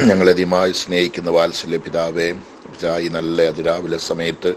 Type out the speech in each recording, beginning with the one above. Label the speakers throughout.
Speaker 1: ഞങ്ങളധികമായി സ്നേഹിക്കുന്ന വാത്സല്യ പിതാവേ, ഈ നല്ല അതിരാവിലെ സമയത്ത്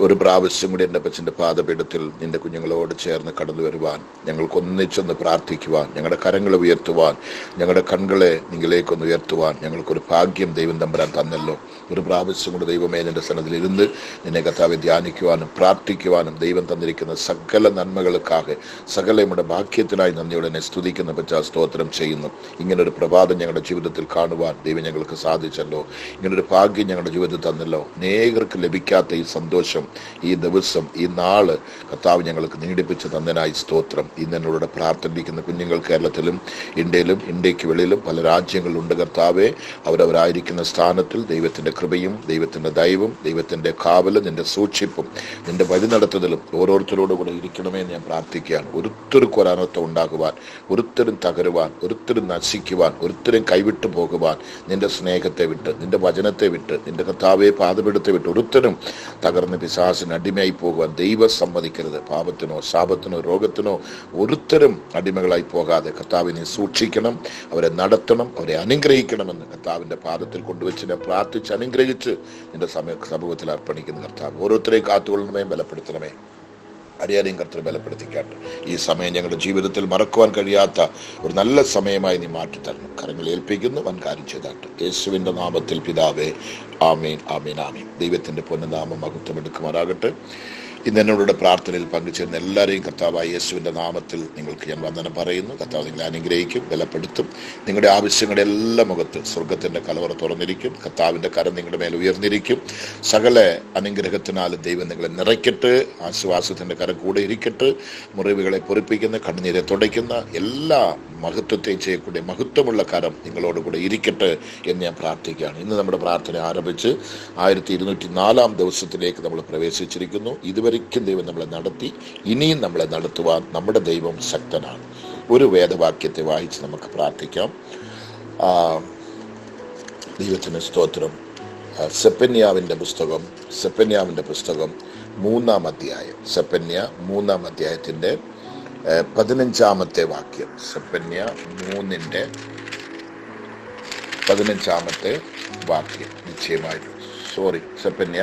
Speaker 1: ഒരു പ്രാവശ്യം കൂടി എൻ്റെ അപ്പച്ചൻ്റെ പാദപീഠത്തിൽ നിന്റെ കുഞ്ഞുങ്ങളോട് ചേർന്ന് കടന്നു വരുവാൻ, ഞങ്ങൾക്ക് ഒന്നിച്ചൊന്ന് പ്രാർത്ഥിക്കുവാൻ, ഞങ്ങളുടെ കരങ്ങൾ ഉയർത്തുവാൻ, ഞങ്ങളുടെ കണ്ണുകളെ നിങ്ങളിലേക്കൊന്ന് ഉയർത്തുവാൻ ഞങ്ങൾക്കൊരു ഭാഗ്യം ദൈവം തമ്പുരാൻ തന്നല്ലോ. ഒരു പ്രാവശ്യം കൂടി ദൈവമേ നിന്റെ സന്നദ്ധയിൽ ഇരുന്ന് നിന്നെ കർത്താവെ ധ്യാനിക്കുവാനും പ്രാർത്ഥിക്കുവാനും ദൈവം തന്നിരിക്കുന്ന സകല നന്മകൾക്കാകെ സകല നമ്മുടെ ഭാഗ്യത്തിനായി നന്ദിയോടെ എന്നെ സ്തുതിക്കുന്ന പറ്റാ സ്തോത്രം ചെയ്യുന്നു. ഇങ്ങനൊരു പ്രഭാതം ഞങ്ങളുടെ ജീവിതത്തിൽ കാണുവാൻ ദൈവം ഞങ്ങൾക്ക് സാധിച്ചല്ലോ. ഇങ്ങനൊരു ഭാഗ്യം ഞങ്ങളുടെ ജീവിതത്തിൽ തന്നല്ലോ. അനേകർക്ക് ലഭിക്കാത്ത ഈ സന്തോഷം, ഈ ദിവസം, ഈ നാള് കർത്താവ് ഞങ്ങൾക്ക് നീടിപ്പിച്ച് തന്നതിനായി സ്തോത്രം. ഇന്ന് എന്നോട് പ്രാർത്ഥിക്കുന്ന കുഞ്ഞുങ്ങൾ കേരളത്തിലും ഇന്ത്യയിലും ഇന്ത്യക്ക് വെളിയിലും പല രാജ്യങ്ങളിലുണ്ട് കർത്താവെ. അവരവരായിരിക്കുന്ന സ്ഥാനത്തിൽ ദൈവത്തിൻ്റെ കൃപയും ദൈവത്തിൻ്റെ ദയവും ദൈവത്തിൻ്റെ കാവലും നിന്റെ സൂക്ഷിപ്പും നിന്റെ വഴി നടത്തുതലും ഓരോരുത്തരോടും കൂടെ ഇരിക്കണമേ എന്ന് ഞാൻ പ്രാർത്ഥിക്കുകയാണ്. ഒരുത്തർക്കും ഒരനർത്ഥം ഉണ്ടാകുവാൻ, ഒരുത്തരും തകരുവാൻ, ഒരുത്തരും നശിക്കുവാൻ, ഒരുത്തരും കൈവിട്ടു പോകുവാൻ, നിന്റെ സ്നേഹത്തെ വിട്ട്, നിന്റെ വചനത്തെ വിട്ട്, നിന്റെ കർത്താവെ പാദപീഠത്തെ വിട്ട് ഒരുത്തരും തകർന്ന് പിശാചിന് അടിമയായി പോകുവാൻ ദൈവം സമ്മതിക്കരുത്. പാപത്തിനോ ശാപത്തിനോ രോഗത്തിനോ ഒരുത്തരും അടിമകളായി പോകാതെ കർത്താവിനെ സൂക്ഷിക്കണം, അവരെ നടത്തണം, അവരെ അനുഗ്രഹിക്കണമെന്ന് കർത്താവിൻ്റെ പാദത്തിൽ കൊണ്ടുവച്ച് ഞാൻ പ്രാർത്ഥിച്ച് അനുഗ്രഹിച്ച് നിന്റെ സമൂഹത്തിൽ അർപ്പണിക്കുന്ന കർത്താവ് ഓരോരുത്തരെയും കാത്തുകൊള്ളണമേ, ബലപ്പെടുത്തണമേ. അടിയാരെയും കർത്തരെ ബലപ്പെടുത്തിക്കാട്ട് ഈ സമയം ഞങ്ങളുടെ ജീവിതത്തിൽ മറക്കുവാൻ കഴിയാത്ത ഒരു നല്ല സമയമായി നീ മാറ്റിത്തരണം. കരങ്ങൾ ഏൽപ്പിക്കുന്നു, വൻ കാര്യം ചെയ്താട്ട് യേശുവിൻ്റെ നാമത്തിൽ പിതാവേ, ആമീൻ, ആമീൻ, ആമീൻ. ദൈവത്തിൻ്റെ പൊന്നുനാമം മഹത്വം എടുക്കുമാറാകട്ടെ. ഇന്ന് എന്നോട് പ്രാർത്ഥനയിൽ പങ്കുചേരുന്ന എല്ലാവരെയും കർത്താവായ യേശുവിൻ്റെ നാമത്തിൽ നിങ്ങൾക്ക് ഞാൻ വന്ദനം പറയുന്നു. കർത്താവ് നിങ്ങളെ അനുഗ്രഹിക്കും, ബലപ്പെടുത്തും. നിങ്ങളുടെ ആവശ്യങ്ങളുടെ എല്ലാ മുഖത്ത് സ്വർഗത്തിൻ്റെ കലവറ തുറന്നിരിക്കും. കർത്താവിൻ്റെ കരം നിങ്ങളുടെ മേൽ ഉയർന്നിരിക്കും. സകല അനുഗ്രഹത്തിനാലും ദൈവം നിങ്ങളെ നിറയ്ക്കട്ടെ. ആശ്വാസത്തിൻ്റെ കരം കൂടെ ഇരിക്കട്ടെ. മുറിവുകളെ പൊറിപ്പിക്കുന്ന, കണ്ണുനീരെ തുടയ്ക്കുന്ന എല്ലാ മഹത്വത്തെയും ചെയ്യக்கூடிய മഹത്വമുള്ള കരം നിങ്ങളോട് കൂടെ ഇരിക്കട്ടെ എന്ന് ഞാൻ പ്രാർത്ഥിക്കുകയാണ്. ഇന്ന് നമ്മുടെ പ്രാർത്ഥന ആരംഭിച്ച് 1204 ദിവസത്തിലേക്ക് നമ്മൾ പ്രവേശിച്ചിരിക്കുന്നു. ഇതുവരെയ്ക്കും ദൈവം നമ്മളെ നടത്തി, ഇനിയും നമ്മളെ നടത്തുവാൻ നമ്മുടെ ദൈവം ശക്തനാണ്. ഒരു വേദവാക്യത്തെ വായിച്ച് നമുക്ക് പ്രാർത്ഥിക്കാം. ദൈവത്തിന് സ്തോത്രം. സെപ്പന്യാവിൻ്റെ പുസ്തകം 3-ാം അധ്യായം, സെപ്പന്യ 3-ാം അധ്യായത്തിൻ്റെ 15-ാമത്തെ വാക്യം. സെപ്പന്യ 3:15 വാക്യം. നിശ്ചയമായിട്ടും സെപ്പന്യ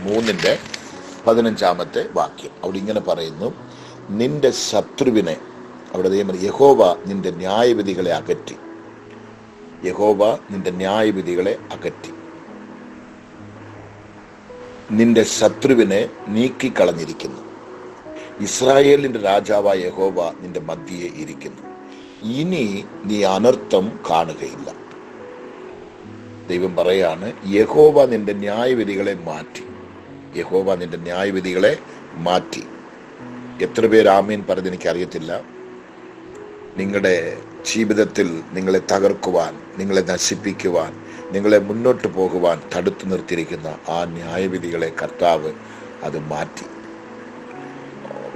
Speaker 1: 3:15 വാക്യം. അവിടെ ഇങ്ങനെ പറയുന്നു, നിന്റെ ശത്രുവിനെ, അവിടെ യഹോവ നിന്റെ ന്യായവിധികളെ അകറ്റി. യഹോവ നിന്റെ ന്യായവിധികളെ അകറ്റി, നിന്റെ ശത്രുവിനെ നീക്കിക്കളഞ്ഞിരിക്കുന്നു. ഇസ്രായേലിന്റെ രാജാവായ യഹോവ നിന്റെ മധ്യയെ ഇരിക്കുന്നു. ഇനി നീ അനർത്ഥം കാണുകയില്ല. ദൈവം പറയാണ്, യഹോവ നിന്റെ ന്യായവിധികളെ മാറ്റി. യഹോവ നിന്റെ ന്യായവിധികളെ മാറ്റി. എത്ര പേര് ആമീൻ പറഞ്ഞ് എനിക്കറിയത്തില്ല. നിങ്ങളുടെ ജീവിതത്തിൽ നിങ്ങളെ തകർക്കുവാൻ, നിങ്ങളെ നശിപ്പിക്കുവാൻ, നിങ്ങളെ മുന്നോട്ട് പോകുവാൻ തടുത്തു നിർത്തിയിരിക്കുന്ന ആ ന്യായവിധികളെ കർത്താവ് അത് മാറ്റി.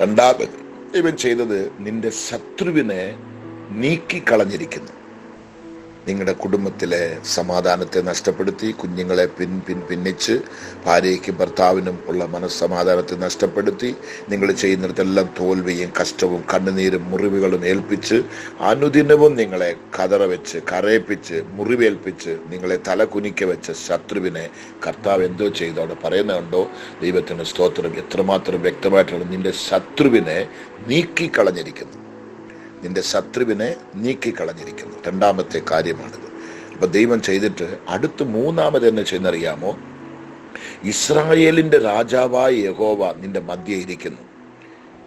Speaker 1: രണ്ടാമത് ഇവൻ ചെയ്തത്, നിന്റെ ശത്രുവിനെ നീക്കിക്കളഞ്ഞിരിക്കുന്നു. നിങ്ങളുടെ കുടുംബത്തിലെ സമാധാനത്തെ നഷ്ടപ്പെടുത്തി, കുഞ്ഞുങ്ങളെ ഭിന്നിച്ച്, ഭാര്യയ്ക്കും ഭർത്താവിനും ഉള്ള മനസ്സമാധാനത്തെ നഷ്ടപ്പെടുത്തി, നിങ്ങൾ ചെയ്യുന്നിടത്തെല്ലാം തോൽവിയും കഷ്ടവും കണ്ണുനീരും മുറിവുകളും ഏൽപ്പിച്ച്, അനുദിനവും നിങ്ങളെ കതറവെച്ച്, കരയിപ്പിച്ച്, മുറിവേൽപ്പിച്ച്, നിങ്ങളെ തല കുനിക്ക വെച്ച ശത്രുവിനെ കർത്താവ് എന്തോ ചെയ്തു അവിടെ പറയുന്നുണ്ടോ? ദൈവത്തിന് സ്തോത്രം. എത്രമാത്രം വ്യക്തമായിട്ടാണ് നിന്റെ ശത്രുവിനെ നീക്കിക്കളഞ്ഞിരിക്കുന്നു. നിന്റെ ശത്രുവിനെ നീക്കിക്കളഞ്ഞിരിക്കുന്നു. രണ്ടാമത്തെ കാര്യമാണിത്. അപ്പൊ ദൈവം ചെയ്തിട്ട് അടുത്ത് മൂന്നാമത് എന്നെ ചെയ്യുന്നറിയാമോ? ഇസ്രായേലിന്റെ രാജാവായ യഹോവ നിന്റെ മധ്യേ ഇരിക്കുന്നു.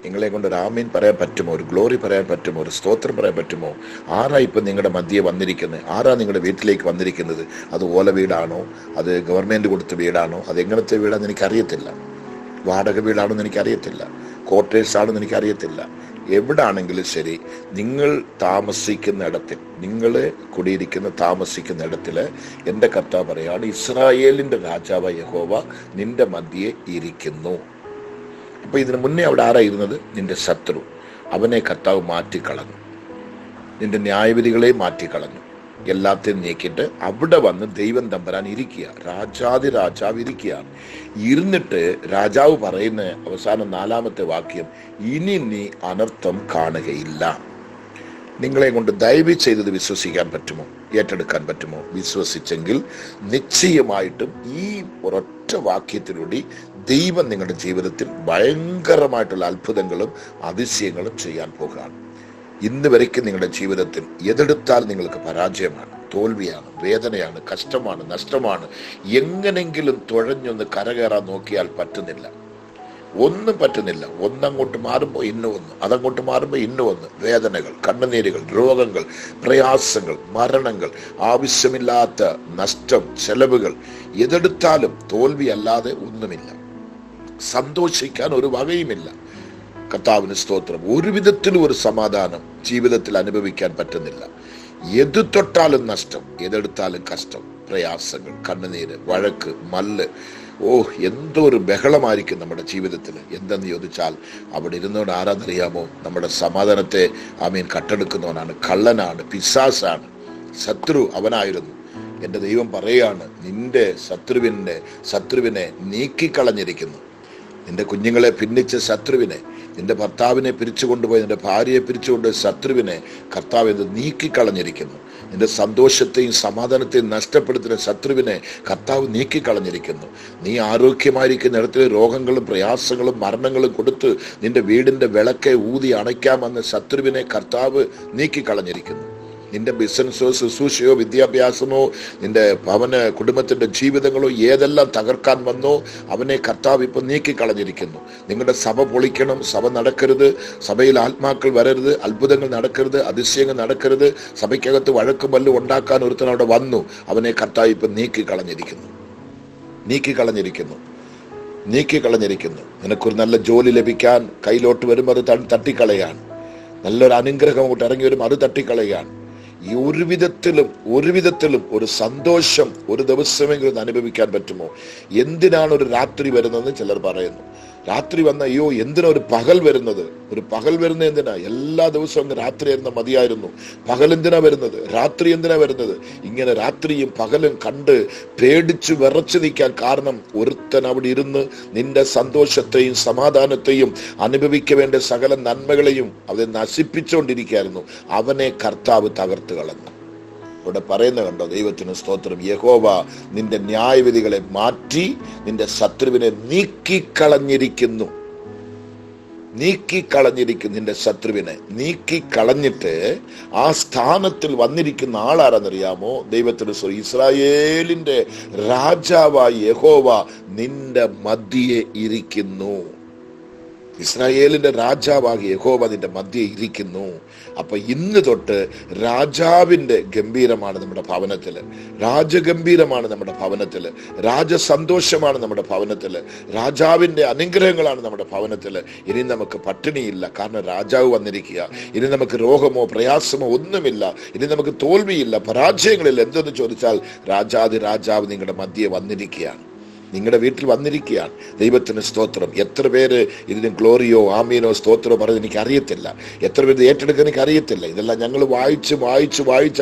Speaker 1: നിങ്ങളെ കൊണ്ട് ഒരു ആമീൻ പറയാൻ പറ്റുമോ? ഒരു ഗ്ലോറി പറയാൻ പറ്റുമോ? ഒരു സ്തോത്രം പറയാൻ പറ്റുമോ? ആരാ ഇപ്പം നിങ്ങളുടെ മധ്യേ വന്നിരിക്കുന്നത്? ആരാ നിങ്ങളുടെ വീട്ടിലേക്ക് വന്നിരിക്കുന്നത്? അത് ഓല വീടാണോ? അത് ഗവൺമെന്റ് കൊടുത്ത വീടാണോ? അത് എങ്ങനത്തെ വീടാണെന്ന് എനിക്കറിയത്തില്ല. വാടക വീടാണെന്ന് എനിക്കറിയത്തില്ല. ക്വാർട്ടേഴ്സ് ആണെന്ന് എനിക്കറിയത്തില്ല. എവിടാണെങ്കിലും ശരി, നിങ്ങൾ താമസിക്കുന്ന ഇടത്തിൽ, നിങ്ങൾ കുടിയിരിക്കുന്ന താമസിക്കുന്ന ഇടത്തിൽ എൻ്റെ കർത്താവ് പറയാണ്, ഇസ്രായേലിന്റെ രാജാവായ യഹോവ നിന്റെ മധ്യേ ഇരിക്കുന്നു. അപ്പൊ ഇതിനു മുന്നേ അവിടെ ആരാ ഇരുന്നത്? നിന്റെ ശത്രു. അവനെ കർത്താവ് മാറ്റിക്കളഞ്ഞു. നിന്റെ ന്യായവിധികളെ മാറ്റിക്കളഞ്ഞു. എല്ലാത്തെയും നീക്കിയിട്ട് അവിടെ വന്ന് ദൈവം തമ്പുരാൻ ഇരിക്കുക. രാജാതി രാജാവ് ഇരിക്കുകയാണ്. ഇരുന്നിട്ട് രാജാവ് പറയുന്ന അവസാനം 4-ാമത്തെ വാക്യം, ഇനി നീ അനർത്ഥം കാണുകയില്ല. നിങ്ങളെ കൊണ്ട് ദയവ് ചെയ്തത് വിശ്വസിക്കാൻ പറ്റുമോ, ഏറ്റെടുക്കാൻ പറ്റുമോ? വിശ്വസിച്ചെങ്കിൽ നിശ്ചയമായിട്ടും ഈ ഒരൊറ്റ വാക്യത്തിലൂടെ ദൈവം നിങ്ങളുടെ ജീവിതത്തിൽ ഭയങ്കരമായിട്ടുള്ള അത്ഭുതങ്ങളും അതിശയങ്ങളും ചെയ്യാൻ പോകുകയാണ്. ഇന്ന് വരയ്ക്കും നിങ്ങളുടെ ജീവിതത്തിൽ ഏതെടുത്താൽ നിങ്ങൾക്ക് പരാജയമാണ്, തോൽവിയാണ്, വേദനയാണ്, കഷ്ടമാണ്, നഷ്ടമാണ്. എങ്ങനെങ്കിലും തുഴഞ്ഞൊന്ന് കരകയറാൻ നോക്കിയാൽ പറ്റുന്നില്ല, ഒന്നും പറ്റുന്നില്ല. ഒന്നങ്ങോട്ട് മാറുമ്പോൾ ഇന്ന് അതങ്ങോട്ട് മാറുമ്പോൾ ഇന്ന് വേദനകൾ, കണ്ണുനീരുകൾ, രോഗങ്ങൾ, പ്രയാസങ്ങൾ, മരണങ്ങൾ, ആവശ്യമില്ലാത്ത നഷ്ടം, ചെലവുകൾ. ഏതെടുത്താലും തോൽവി അല്ലാതെ ഒന്നുമില്ല. സന്തോഷിക്കാൻ ഒരു വകയുമില്ല. കർത്താവിന് സ്തോത്രം. ഒരു വിധത്തിലും ഒരു സമാധാനം ജീവിതത്തിൽ അനുഭവിക്കാൻ പറ്റുന്നില്ല. എത് തൊട്ടാലും നഷ്ടം, ഏതെടുത്താലും കഷ്ടം, പ്രയാസങ്ങൾ, കണ്ണുനീര്, വഴക്ക്, മല്ല്. എന്തോ ഒരു ബഹളമായിരിക്കും നമ്മുടെ ജീവിതത്തിൽ. എന്തെന്ന് ചോദിച്ചാൽ അവിടെ ഇരുന്നവൻ ആരാന്നറിയാമോ? നമ്മുടെ സമാധാനത്തെ കട്ടെടുക്കുന്നവനാണ്, കള്ളനാണ്, പിശാസാണ്, ശത്രു അവനായിരുന്നു. എൻ്റെ ദൈവം പറയാണ്, നിന്റെ ശത്രുവിനെ നീക്കിക്കളഞ്ഞിരിക്കുന്നു. നിന്റെ കുഞ്ഞുങ്ങളെ ഭിന്നിച്ച ശത്രുവിനെ, നിന്റെ ഭർത്താവിനെ പിരിച്ചു കൊണ്ടുപോയി, നിന്റെ ഭാര്യയെ പിരിച്ചുകൊണ്ട് ശത്രുവിനെ കർത്താവ് ഇത് നീക്കിക്കളഞ്ഞിരിക്കുന്നു. നിന്റെ സന്തോഷത്തെയും സമാധാനത്തെയും നഷ്ടപ്പെടുത്തുന്ന ശത്രുവിനെ കർത്താവ് നീക്കിക്കളഞ്ഞിരിക്കുന്നു. നീ ആരോഗ്യമായിരിക്കുന്ന ഇടത്തിൽ രോഗങ്ങളും പ്രയാസങ്ങളും മരണങ്ങളും കൊടുത്ത് നിന്റെ വീടിന്റെ വിളക്കെ ഊതി അണയ്ക്കാമെന്ന ശത്രുവിനെ കർത്താവ് നീക്കിക്കളഞ്ഞിരിക്കുന്നു. നിന്റെ ബിസിനസ്സോ ശുശ്രൂഷയോ വിദ്യാഭ്യാസമോ നിന്റെ ഭവന കുടുംബത്തിന്റെ ജീവിതങ്ങളോ ഏതെല്ലാം തകർക്കാൻ വന്നോ അവനെ കർത്താവ് ഇപ്പൊ നീക്കിക്കളഞ്ഞിരിക്കുന്നു. നിങ്ങളുടെ സഭ പൊളിക്കണം, സഭ നടക്കരുത്, സഭയിൽ ആത്മാക്കൾ വരരുത്, അത്ഭുതങ്ങൾ നടക്കരുത്, അതിശയങ്ങൾ നടക്കരുത്, സഭയ്ക്കകത്ത് വഴക്കും വല്ലും ഉണ്ടാക്കാൻ ഒരുത്തൻ അവിടെ വന്നു, അവനെ കർത്താവ് ഇപ്പൊ നീക്കിക്കളഞ്ഞിരിക്കുന്നു. നിനക്കൊരു നല്ല ജോലി ലഭിക്കാൻ കയ്യിലോട്ട് വരുമ്പോൾ അത് തട്ടിക്കളയാൻ, നല്ലൊരു അനുഗ്രഹം അങ്ങോട്ട് ഇറങ്ങി വരും, അത് തട്ടിക്കളയാൻ. ഈ ഒരു വിധത്തിലും ഒരു സന്തോഷം ഒരു ദിവസമെങ്കിലും അനുഭവിക്കാൻ പറ്റുമോ? എന്തിനാണ് ഒരു രാത്രി വരുന്നതെന്ന് ചിലർ പറയുന്നു. രാത്രി വന്ന എന്തിനാ ഒരു പകൽ വരുന്നത്? ഒരു പകൽ വരുന്നത് എന്തിനാ? എല്ലാ ദിവസവും അങ്ങ് രാത്രി ആയിരുന്ന മതിയായിരുന്നു. പകൽ എന്തിനാ വരുന്നത്? രാത്രി എന്തിനാ വരുന്നത്? ഇങ്ങനെ രാത്രിയും പകലും കണ്ട് പേടിച്ചു വിറച്ചു നിൽക്കാൻ കാരണം ഒരുത്തൻ അവിടെ ഇരുന്ന് നിന്റെ സന്തോഷത്തെയും സമാധാനത്തെയും അനുഭവിക്ക വേണ്ട സകല നന്മകളെയും അവരെ നശിപ്പിച്ചുകൊണ്ടിരിക്കുകയായിരുന്നു. അവനെ കർത്താവ് തകർത്ത് കളഞ്ഞു. ഇവിടെ പറയുന്ന കണ്ടോ? ദൈവത്തിന് സ്തോത്രം. യഹോവ നിന്റെ ന്യായവിധികളെ മാറ്റി നിന്റെ ശത്രുവിനെ നീക്കിക്കളഞ്ഞിരിക്കുന്നു. നിന്റെ ശത്രുവിനെ നീക്കിക്കളഞ്ഞിട്ട് ആ സ്ഥാനത്തിൽ വന്നിരിക്കുന്ന ആളാരെന്നറിയാമോ? ദൈവത്തിന് ഇസ്രായേലിന്റെ രാജാവായ യഹോവ നിന്റെ മധ്യേ ഇരിക്കുന്നു. ഇസ്രായേലിന്റെ രാജാവാകിയ യഹോവ നിന്റെ മധ്യേ ഇരിക്കുന്നു. അപ്പൊ ഇന്ന് തൊട്ട് രാജാവിന്റെ ഗംഭീരമാണ് നമ്മുടെ ഭവനത്തില്, രാജഗംഭീരമാണ് നമ്മുടെ ഭവനത്തില്, രാജസന്തോഷമാണ് നമ്മുടെ ഭവനത്തില്, രാജാവിന്റെ അനുഗ്രഹങ്ങളാണ് നമ്മുടെ ഭവനത്തില്. ഇനി നമുക്ക് പട്ടിണിയില്ല, കാരണം രാജാവ് വന്നിരിക്കുക. ഇനി നമുക്ക് രോഗമോ പ്രയാസമോ ഒന്നുമില്ല. ഇനി നമുക്ക് തോൽവിയില്ല, പരാജയങ്ങളില്ല. എന്തെന്ന് ചോദിച്ചാൽ രാജാവ് നിങ്ങളുടെ മധ്യേ വന്നിരിക്കുകയാണ്, നിങ്ങളുടെ വീട്ടിൽ വന്നിരിക്കുകയാണ്. ദൈവത്തിന് സ്തോത്രം. എത്ര പേര് ഇതിന് ഗ്ലോറിയോ ആമീനോ സ്തോത്രമോ പറഞ്ഞത് എനിക്ക് അറിയത്തില്ല. എത്ര പേര് ഏറ്റെടുക്കാൻ എനിക്ക് അറിയത്തില്ല. ഇതെല്ലാം ഞങ്ങൾ വായിച്ച്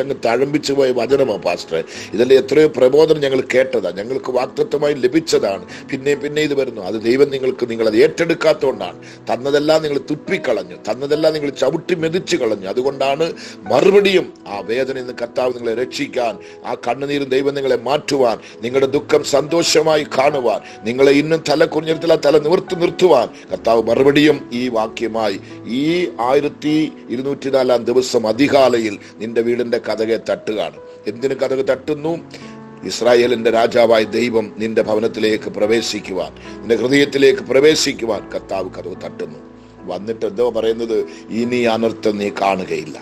Speaker 1: അങ്ങ് തഴമ്പിച്ചു പോയ വചനമാണ് പാസ്റ്റർ. ഇതെല്ലാം എത്രയോ പ്രബോധനം ഞങ്ങൾ കേട്ടതാണ്, ഞങ്ങൾക്ക് വാഗ്ദത്തമായി ലഭിച്ചതാണ്. പിന്നെ ഇത് വരുന്നു. അത് ദൈവം നിങ്ങളത് ഏറ്റെടുക്കാത്തതുകൊണ്ടാണ്. തന്നതെല്ലാം നിങ്ങൾ തുപ്പിക്കളഞ്ഞു, തന്നതെല്ലാം നിങ്ങൾ ചവിട്ടി മെതിച്ചു കളഞ്ഞു. അതുകൊണ്ടാണ് മറുപടിയും ആ വേദന നിന്ന് കർത്താവ് നിങ്ങളെ രക്ഷിക്കാൻ, ആ കണ്ണുനീരും ദൈവം നിങ്ങളെ മാറ്റുവാൻ, നിങ്ങളുടെ ദുഃഖം സന്തോഷമായി കാണുവാൻ, നിങ്ങളെ ഇന്നും തല കുഞ്ഞിരത്തിൽ ആ തല നിർത്തുവാൻ കർത്താവ് മറുപടിയും ഈ വാക്യമായി ഈ 1204 ദിവസം അധികാലയിൽ നിന്റെ വീടിന്റെ കതകെ തട്ടുകയാണ്. എന്തിനു കതക് തട്ടുന്നു? ഇസ്രായേലിന്റെ രാജാവായ ദൈവം നിന്റെ ഭവനത്തിലേക്ക് പ്രവേശിക്കുവാൻ, നിന്റെ ഹൃദയത്തിലേക്ക് പ്രവേശിക്കുവാൻ കർത്താവ് കതക് തട്ടുന്നു. വന്നിട്ട് എന്തോ പറയുന്നത്? ഇനി അനർത്ഥം നീ കാണുകയില്ല.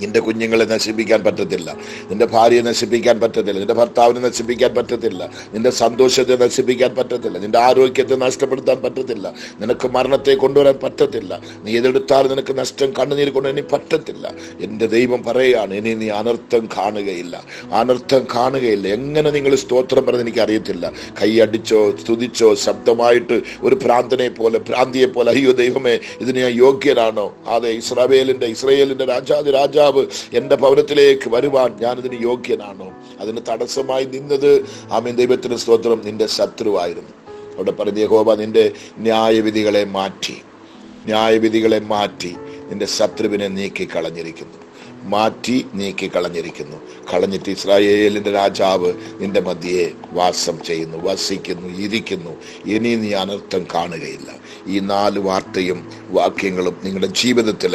Speaker 1: നിന്റെ കുഞ്ഞുങ്ങളെ നശിപ്പിക്കാൻ പറ്റത്തില്ല, നിന്റെ ഭാര്യയെ നശിപ്പിക്കാൻ പറ്റത്തില്ല, നിന്റെ ഭർത്താവിനെ നശിപ്പിക്കാൻ പറ്റത്തില്ല, നിന്റെ സന്തോഷത്തെ നശിപ്പിക്കാൻ പറ്റത്തില്ല, നിന്റെ ആരോഗ്യത്തെ നഷ്ടപ്പെടുത്താൻ പറ്റത്തില്ല, നിനക്ക് മരണത്തെ കൊണ്ടുവരാൻ പറ്റത്തില്ല. നീ എതെടുത്താൽ നിനക്ക് നഷ്ടം കണ്ണുനീര് കൊണ്ട് ഇനി പറ്റത്തില്ല. എൻ്റെ ദൈവം പറയുകയാണ്, ഇനി നീ അനർത്ഥം കാണുകയില്ല. എങ്ങനെ നിങ്ങൾ സ്തോത്രം പറഞ്ഞ് എനിക്ക് അറിയത്തില്ല. കൈയടിച്ചോ സ്തുതിച്ചോ ശബ്ദമായിട്ട് ഒരു ഭ്രാന്തിയെ പോലെ അയ്യോ ദൈവമേ ഇതിന് ഞാൻ യോഗ്യനാണോ? അതെ, ഇസ്രായേലിന്റെ രാജാവ് എന്റെ ഭവനത്തിലേക്ക് വരുവാൻ ഞാനിതിന് യോഗ്യനാണോ? അതിന് തടസ്സമായി നിന്നത് ആമേൻ ദൈവത്തിന് സ്തോത്രം നിന്റെ ശത്രുവായിരുന്നു. അവിടെ പറഞ്ഞ യഹോവ നിന്റെ ന്യായവിധികളെ മാറ്റി നിന്റെ ശത്രുവിനെ നീക്കി കളഞ്ഞിരിക്കുന്നു, മാറ്റി നീക്കി കളഞ്ഞിരിക്കുന്നു. കളഞ്ഞിട്ട് ഇസ്രായേലിന്റെ രാജാവ് നിന്റെ മധ്യയെ വാസം ചെയ്യുന്നു, വസിക്കുന്നു, ഇരിക്കുന്നു. ഇനി നീ അനർത്ഥം കാണുകയില്ല. ഈ 4 വാർത്തയും വാക്യങ്ങളും നിങ്ങളുടെ ജീവിതത്തിൽ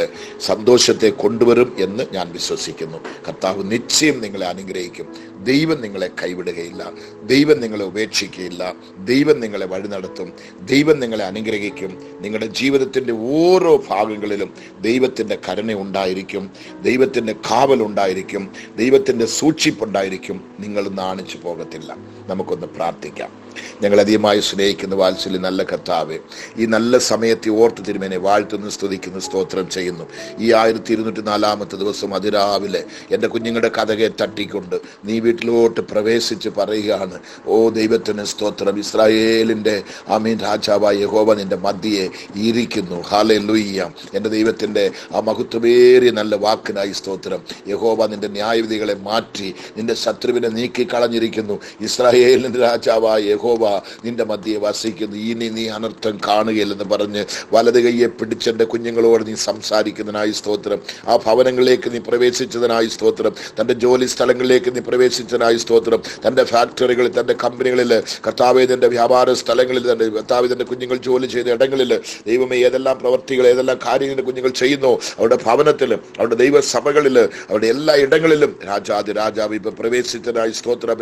Speaker 1: സന്തോഷത്തെ കൊണ്ടുവരും എന്ന് ഞാൻ വിശ്വസിക്കുന്നു. കർത്താവ് നിശ്ചയം നിങ്ങളെ അനുഗ്രഹിക്കും. ദൈവം നിങ്ങളെ കൈവിടുകയില്ല, ദൈവം നിങ്ങളെ ഉപേക്ഷിക്കുകയില്ല, ദൈവം നിങ്ങളെ വഴി നടത്തും, ദൈവം നിങ്ങളെ അനുഗ്രഹിക്കും. നിങ്ങളുടെ ജീവിതത്തിന്റെ ഓരോ ഭാഗങ്ങളിലും ദൈവത്തിന്റെ കരുണ ഉണ്ടായിരിക്കും, ദൈവത്തിന്റെ കാവലുണ്ടായിരിക്കും, ദൈവത്തിന്റെ സൂക്ഷിപ്പുണ്ടായിരിക്കും. നിങ്ങൾ നാണിച്ചു പോകത്തില്ല. നമുക്കൊന്ന് പ്രാർത്ഥിക്കാം. ഞങ്ങളധികമായി സ്നേഹിക്കുന്ന വാത്സല്യ നല്ല കർത്താവേ, ഈ നല്ല സമയത്തെ ഓർത്ത് തിരുമേനെ വാഴ്ത്തുന്നു, സ്തുതിക്കുന്നു, സ്തോത്രം ചെയ്യുന്നു. ഈ 1204 ദിവസം അതിരാവിലെ എൻ്റെ കുഞ്ഞുങ്ങളുടെ കഥകെ തട്ടിക്കൊണ്ട് നീ വീട്ടിലോട്ട് പ്രവേശിച്ച് പറയുകയാണ്, ഓ ദൈവത്തിന് സ്തോത്രം, ഇസ്രായേലിൻ്റെ ആമീൻ രാജാവായ യഹോവ നിന്റെ മധ്യയെ ഇരിക്കുന്നു. ഹല്ലേലൂയ. എൻ്റെ ദൈവത്തിൻ്റെ ആ മഹത്വമേറിയ നല്ല വാക്കിനായി സ്തോത്രം. യഹോവ നിന്റെ ന്യായവിധികളെ മാറ്റി നിന്റെ ശത്രുവിനെ നീക്കി കളഞ്ഞിരിക്കുന്നു. ഇസ്രായേലിൻ്റെ രാജാവായ യഹോവ നിന്റെ മധ്യയെ വസിക്കുന്നു. ഇനി നീ അനർത്ഥം കാണുകയില്ലെന്ന് പറഞ്ഞ് വലത് കൈയെ പിടിച്ചെൻ്റെ കുഞ്ഞുങ്ങളോട് നീ സംസാരിക്കുന്നതിനായി സ്തോത്രം. ആ ഭവനങ്ങളിലേക്ക് നീ പ്രവേശിച്ചതിനായി സ്തോത്രം. തൻ്റെ ജോലി സ്ഥലങ്ങളിലേക്ക് നീ പ്രവേശിച്ചതിനായി സ്തോത്രം. തൻ്റെ ഫാക്ടറികളിൽ, തൻ്റെ കമ്പനികളിൽ, കർത്താവേ തൻ്റെ വ്യാപാര സ്ഥലങ്ങളിൽ, തൻ്റെ കർത്താവേ തൻ്റെ കുഞ്ഞുങ്ങൾ ജോലി ചെയ്ത ഇടങ്ങളിൽ ദൈവമേ ഏതെല്ലാം പ്രവർത്തികൾ, ഏതെല്ലാം കാര്യങ്ങളുടെ കുഞ്ഞുങ്ങൾ ചെയ്യുന്നു, അവരുടെ ഭവനത്തിലും അവരുടെ ദൈവസഭകളിൽ, അവരുടെ എല്ലാ ഇടങ്ങളിലും രാജാവ് ഇപ്പൊ പ്രവേശിച്ചതിനായി സ്തോത്രം.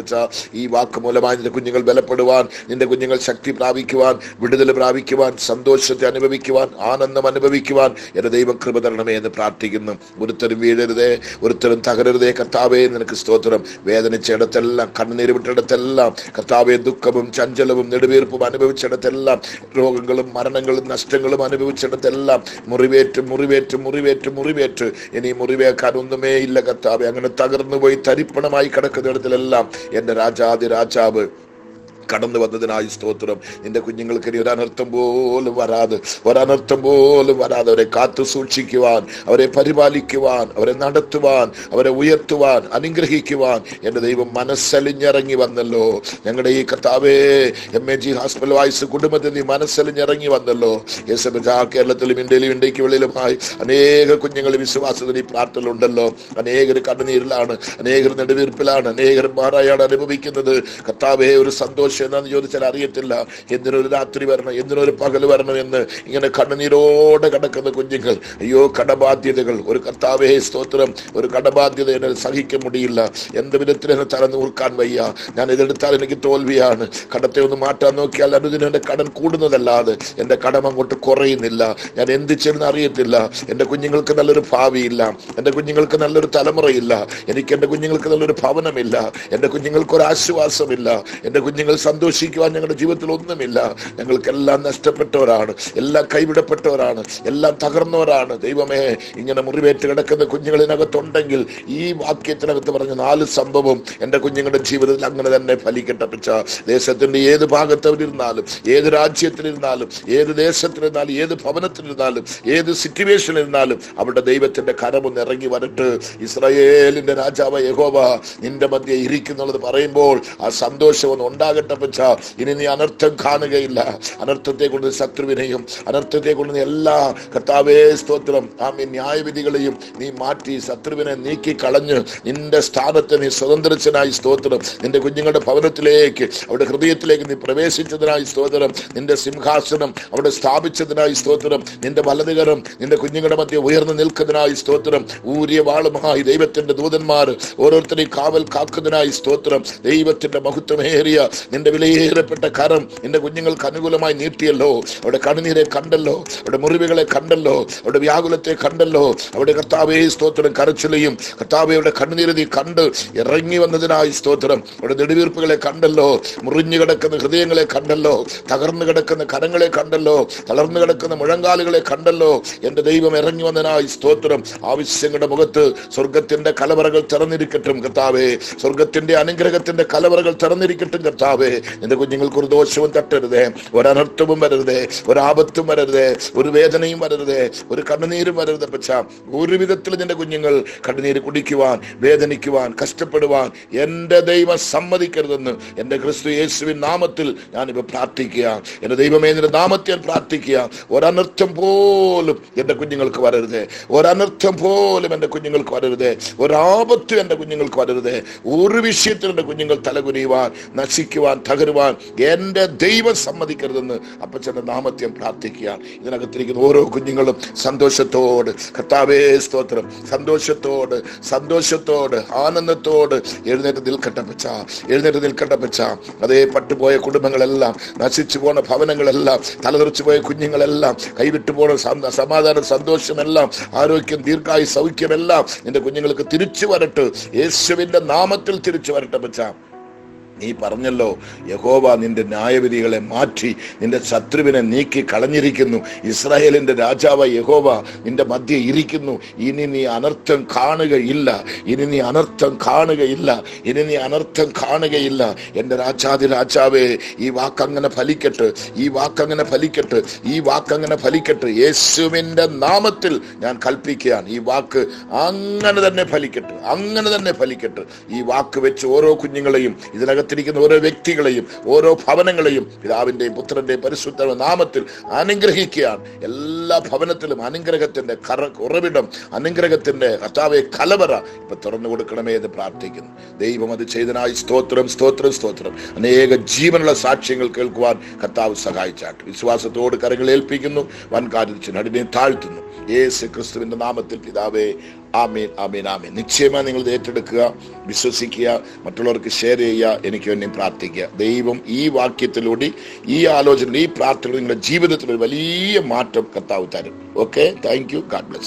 Speaker 1: ഈ വാക്ക് മൂലമായി നിന്റെ കുഞ്ഞുങ്ങൾ ബലപ്പെടുവാൻ, നിന്റെ കുഞ്ഞുങ്ങൾ ശക്തി പ്രാപിക്കുവാൻ, വിടുതൽ പ്രാപിക്കുവാൻ, സന്തോഷത്തെ അനുഭവിക്കുവാൻ, ആനന്ദം അനുഭവിക്കുവാൻ എന്റെ ദൈവം കൃപ തരണമേ എന്ന് പ്രാർത്ഥിക്കുന്നു. ഒരുത്തരും വീഴരുതേ, ഒരുത്തരും തകരരുതേ കർത്താവേ. നിനക്ക് സ്തോത്രം. വേദനിച്ചിടത്തെല്ലാം, കണ്ണുനീര് വിട്ടിടത്തെല്ലാം കർത്താവേ, ദുഃഖവും ചഞ്ചലവും നെടുവീർപ്പും അനുഭവിച്ചിടത്തെല്ലാം, രോഗങ്ങളും മരണങ്ങളും നഷ്ടങ്ങളും അനുഭവിച്ചിടത്തെല്ലാം മുറിവേറ്റ് ഇനി മുറിവേക്കാൻ ഒന്നുമേ ഇല്ല കർത്താവേ. അങ്ങനെ തകർന്നു പോയി തരിപ്പണമായി കിടക്കുന്നിടത്തിലെല്ലാം എൻ്റെ രാജാവ് കടന്നു വന്നതിനായി സ്തോത്രം. നിന്റെ കുഞ്ഞുങ്ങൾക്ക് ഇനി ഒരനർത്ഥം പോലും വരാതെ അവരെ കാത്തു സൂക്ഷിക്കുവാൻ, അവരെ പരിപാലിക്കുവാൻ, അവരെ നടത്തുവാൻ, അവരെ ഉയർത്തുവാൻ, അനുഗ്രഹിക്കുവാൻ എൻ്റെ ദൈവം മനസ്സലിഞ്ഞിറങ്ങി വന്നല്ലോ. ഞങ്ങളുടെ ഈ കർത്താവേ MAG ഹോസ്പിറ്റൽ വായ്സ് കുടുംബത്തിൽ നീ മനസ്സലിഞ്ഞിറങ്ങി വന്നല്ലോ. കേരളത്തിലും ഇന്ത്യയ്ക്ക് വെളിയിലുമായി അനേക കുഞ്ഞുങ്ങൾ വിശ്വാസത്തിൽ ഈ പ്രാർത്ഥനയിലുണ്ടല്ലോ. അനേകർ കണ്ണുനീരിലാണ്, അനേകർ നെടുവീർപ്പിലാണ്, അനേകർ മാറായാണ് അനുഭവിക്കുന്നത്. കർത്താവേ, ഒരു സന്തോഷം എന്താണെന്ന് ചോദിച്ചാൽ അറിയത്തില്ല. എന്തിനൊരു രാത്രി വരണം, എന്തിനൊരു പകൽ വരണം എന്ന് ഇങ്ങനെ കണ്ണുനീരോടെ കിടക്കുന്ന കുഞ്ഞുങ്ങൾ. അയ്യോ, കടബാധ്യതകൾ. ഒരു കർത്താവേ സ്തോത്രം, ഒരു കടബാധ്യത എന്നെ സഹിക്കാൻ മുടിയില്ല. എന്ത് വിധത്തിൽ എന്നെ തലനൂർക്കാൻ വയ്യ. ഞാൻ ഇതെടുത്താൽ എനിക്ക് തോൽവിയാണ്. കടത്തെ ഒന്ന് മാറ്റാൻ നോക്കിയാൽ അനുദിനം എൻ്റെ കടം കൂടുന്നതല്ലാതെ എൻ്റെ കടം അങ്ങോട്ട് കുറയുന്നില്ല. ഞാൻ എന്ത് ചെയ്യുന്ന അറിയത്തില്ല. എൻ്റെ കുഞ്ഞുങ്ങൾക്ക് നല്ലൊരു ഭാവിയില്ല, എൻ്റെ കുഞ്ഞുങ്ങൾക്ക് നല്ലൊരു തലമുറയില്ല, എനിക്ക് എൻ്റെ കുഞ്ഞുങ്ങൾക്ക് നല്ലൊരു ഭവനമില്ല, എൻ്റെ കുഞ്ഞുങ്ങൾക്ക് ഒരു ആശ്വാസമില്ല, എൻ്റെ കുഞ്ഞുങ്ങൾ സന്തോഷിക്കുവാൻ ഞങ്ങളുടെ ജീവിതത്തിൽ ഒന്നുമില്ല. ഞങ്ങൾക്കെല്ലാം നഷ്ടപ്പെട്ടവരാണ്, എല്ലാം കൈവിടപ്പെട്ടവരാണ്, എല്ലാം തകർന്നവരാണ്. ദൈവമേ, ഇങ്ങനെ മുറിവേറ്റ് കിടക്കുന്ന കുഞ്ഞുങ്ങളിനകത്തുണ്ടെങ്കിൽ ഈ വാക്യത്തിനകത്ത് പറഞ്ഞ 4 സംഭവം എൻ്റെ കുഞ്ഞുങ്ങളുടെ ജീവിതത്തിൽ അങ്ങനെ തന്നെ ഫലിക്കട്ടെ. ദേശത്തിന്റെ ഏത് ഭാഗത്തവരിരുന്നാലും, ഏത് രാജ്യത്തിലിരുന്നാലും, ഏത് ദേശത്തിലിരുന്നാലും, ഏത് ഭവനത്തിലിരുന്നാലും, ഏത് സിറ്റുവേഷനിലിരുന്നാലും അവരുടെ ദൈവത്തിന്റെ കരമൊന്ന് ഇറങ്ങി വരട്ട്. ഇസ്രായേലിന്റെ രാജാവ് യഹോവ നിന്റെ മധ്യേ ഇരിക്കുന്നുള്ളത് പറയുമ്പോൾ ആ സന്തോഷം ഒന്ന് ഉണ്ടാകട്ടെ. ഇനി നീ അനർത്ഥം കാണുകയില്ല. അനർത്ഥത്തെ കൊണ്ട് ശത്രുവിനെയും അനർത്ഥത്തെ കൊണ്ട് എല്ലാ കർത്താവേ സ്തോത്രം ആമീൻ ന്യായവിധികളെയും നീ മാറ്റി ശത്രുവിനെ നീക്കി കളഞ്ഞ് നിന്റെ സ്ഥാനത്ത് നീ സ്വതന്ത്രനായി സ്തോത്രം. നിന്റെ കുഞ്ഞുങ്ങളുടെ ഭവനത്തിലേക്ക്, അവരുടെ ഹൃദയത്തിലേക്ക് നീ പ്രവേശിച്ചതിനായി സ്തോത്രം. നിന്റെ സിംഹാസനം അവിടെ സ്ഥാപിച്ചതിനായി സ്തോത്രം. നിന്റെ വലതുകരം നിന്റെ കുഞ്ഞുങ്ങളുടെ മധ്യ ഉയർന്നു നിൽക്കുന്നതിനായി സ്തോത്രം. ഊരിയ വാളുമായി ദൈവത്തിന്റെ ദൂതന്മാർ ഓരോരുത്തരെയും കാവൽ കാക്കുന്നതിനായി സ്തോത്രം. ദൈവത്തിന്റെ മഹത്വമേറിയ നിന്റെ വിലയേറപ്പെട്ട കരം നിന്റെ കുഞ്ഞുങ്ങൾക്ക് അനുകൂലമായി നീട്ടിയല്ലോ. അവിടെ കണ്ണുനീരെ കണ്ടല്ലോ, അവിടെ മുറിവുകളെ കണ്ടല്ലോ, അവിടെ വ്യാകുലത്തെ കണ്ടല്ലോ. അവിടെ കർത്താവേ സ്തോത്രം കരച്ചിലെയും കർത്താവയുടെ കണ്ണുനീരെ നീ കണ്ട് ഇറങ്ങി വന്നതിനായി സ്തോത്രം. അവിടെ നെടുവീർപ്പുകളെ കണ്ടല്ലോ, മുറിഞ്ഞു കിടക്കുന്ന ഹൃദയങ്ങളെ കണ്ടല്ലോ, തകർന്നു കിടക്കുന്ന കരങ്ങളെ കണ്ടല്ലോ, തളർന്നു കിടക്കുന്ന മുഴങ്കാലുകളെ കണ്ടല്ലോ. എന്റെ ദൈവം ഇറങ്ങി വന്നതിനായി സ്തോത്രം. ആവശ്യങ്ങളുടെ മുഖത്ത് സ്വർഗത്തിന്റെ കലവറകൾ തുറന്നിരിക്കട്ടും കർത്താവേ. സ്വർഗത്തിന്റെ അനുഗ്രഹത്തിന്റെ കലവറകൾ തുറന്നിരിക്കട്ടും കർത്താവേ. നിന്റെ കുഞ്ഞുങ്ങൾക്ക് ഒരു ദോഷവും തട്ടരുതേ, ഒരനർത്ഥവും വരരുതേ, ഒരാപത്തും വരരുതേ, ഒരു വേദനയും വരരുതേ, ഒരു കണ്ണുനീരും വരരുത്. പക്ഷേ ഒരു വിധത്തിൽ നിന്റെ കുഞ്ഞുങ്ങൾ കണ്ണുനീര് കുടിക്കുവാൻ, വേദനിക്കുവാൻ, കഷ്ടപ്പെടുവാൻ എന്റെ ദൈവം സമ്മതിക്കരുതെന്ന് എന്റെ ക്രിസ്തു യേശുവിൻ നാമത്തിൽ ഞാനിപ്പോ പ്രാർത്ഥിക്കുക. എന്റെ ദൈവമേ, നിന്റെ നാമത്തിൽ ഞാൻ പ്രാർത്ഥിക്കുക. ഒരനർത്ഥം പോലും എന്റെ കുഞ്ഞുങ്ങൾക്ക് വരരുതേ, ഒരനർത്ഥം പോലും എന്റെ കുഞ്ഞുങ്ങൾക്ക് വരരുതേ, ഒരാപത്തും എന്റെ കുഞ്ഞുങ്ങൾക്ക് വരരുതേ. ഒരു വിഷയത്തിൽ എന്റെ കുഞ്ഞുങ്ങൾ തലകുനിയുവാൻ, നശിക്കുവാൻ, തകരുവാൻ എന്റെ ദൈവം സമ്മതിക്കരുതെന്ന് അപ്പച്ചന്റെ നാമത്തിൽ പ്രാർത്ഥിക്കുക. ഇതിനകത്തിരിക്കുന്ന ഓരോ കുഞ്ഞുങ്ങളും സന്തോഷത്തോട്, കർത്താവേ സ്തോത്രം, സന്തോഷത്തോട്, സന്തോഷത്തോട്, ആനന്ദത്തോട് എഴുന്നേറ്റ് നിൽക്കട്ടെ പച്ച, എഴുന്നേറ്റ് നിൽക്കട്ടെ പച്ച. അതേ പട്ടുപോയ കുടുംബങ്ങളെല്ലാം, നശിച്ചു പോണ ഭവനങ്ങളെല്ലാം, തലതെറിച്ചു പോയ കുഞ്ഞുങ്ങളെല്ലാം, കൈവിട്ടു പോണ സമാധാനം, സന്തോഷമെല്ലാം, ആരോഗ്യം, ദീർഘായുസ്, സൗഖ്യമെല്ലാം നിന്റെ കുഞ്ഞുങ്ങൾക്ക് തിരിച്ചു വരട്ടെ, യേശുവിന്റെ നാമത്തിൽ തിരിച്ചു വരട്ടെ പച്ച. നീ പറഞ്ഞല്ലോ, യഹോവ നിന്റെ ന്യായവിധികളെ മാറ്റി നിന്റെ ശത്രുവിനെ നീക്കി കളഞ്ഞിരിക്കുന്നു. ഇസ്രായേലിന്റെ രാജാവ് യഹോവ നിന്റെ മധ്യേ ഇരിക്കുന്നു. ഇനി നീ അനർത്ഥം കാണുകയില്ല, ഇനി നീ അനർത്ഥം കാണുകയില്ല, ഇനി നീ അനർത്ഥം കാണുകയില്ല. എന്റെ രാജാതി രാജാവേ, ഈ വാക്കങ്ങനെ ഫലിക്കട്ടെ, ഈ വാക്കങ്ങനെ ഫലിക്കട്ടെ, ഈ വാക്കങ്ങനെ ഫലിക്കട്ടെ. യേശുവിന്റെ നാമത്തിൽ ഞാൻ കൽപ്പിക്കുകയാണ്, ഈ വാക്ക് അങ്ങനെ തന്നെ ഫലിക്കട്ടെ, അങ്ങനെ തന്നെ ഫലിക്കട്ടെ. ഈ വാക്ക് വെച്ച് ഓരോ കുഞ്ഞുങ്ങളെയും, ഇതിനകത്ത് ഓരോ വ്യക്തികളെയും, ഓരോ ഭവനങ്ങളെയും പിതാവിന്റെയും പുത്രന്റെയും പരിശുദ്ധ നാമത്തിൽ അനുഗ്രഹിക്കുകയാണ്. എല്ലാ ഭവനത്തിലും അനുഗ്രഹത്തിന്റെ ഉറവിടം, അനുഗ്രഹത്തിന്റെ കർത്താവേ കലവറ ഇപ്പൊ തുറന്നു കൊടുക്കണമേ എന്ന് പ്രാർത്ഥിക്കുന്നു. ദൈവം അത് ചെയ്തനായി സ്തോത്രം, സ്തോത്രം, സ്തോത്രം. അനേക ജീവനുള്ള സാക്ഷ്യങ്ങൾ കേൾക്കുവാൻ കർത്താവ് സഹായിച്ചാട്ട്. വിശ്വാസത്തോട് കരങ്ങൾ ഏൽപ്പിക്കുന്നു, വൻകാര്യത്തിന് നടുവിനെ താഴ്ത്തുന്നു. യേശു ക്രിസ്തുവിന്റെ നാമത്തിൽ പിതാവേ, ആമേൻ, ആമേൻ, ആമേൻ. നിശ്ചയമായി നിങ്ങൾ ഏറ്റെടുക്കുക, വിശ്വസിക്കുക, മറ്റുള്ളവർക്ക് ഷെയർ ചെയ്യുക, എനിക്ക് വേണ്ടി പ്രാർത്ഥിക്കുക. ദൈവം ഈ വാക്യത്തിലൂടെ, ഈ ആലോചന, ഈ പ്രാർത്ഥന നിങ്ങളുടെ ജീവിതത്തിൽ ഒരു വലിയ മാറ്റം കർത്താവ് തരും. Okay, thank you. God bless you.